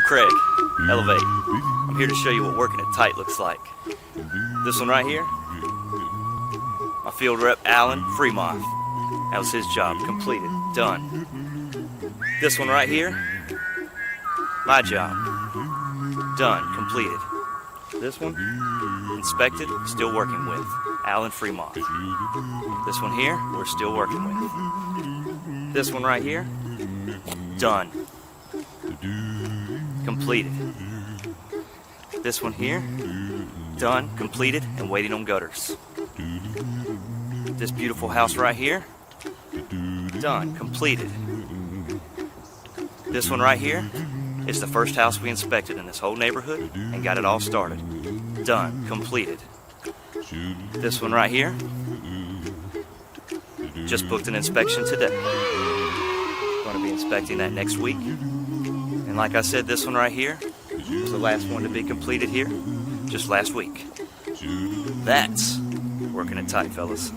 Craig. Elevate. I'm here to show you what working it tight looks like. This one right here, my field rep, Alan Fremont. That was his job. Completed. Done. This one right here, my job. Done. Completed. This one, inspected, still working with. Alan Fremont. This one here, we're still working with. This one right here, done. Completed. This one here, done, completed, and waiting on gutters. This beautiful house right here, done, completed. This one right here is the first house we inspected in this whole neighborhood and got it all started. Done, completed. This one right here, just booked an inspection today. Going to be inspecting that next week. And like I said, this one right here was the last one to be completed here just last week. That's working it tight, fellas.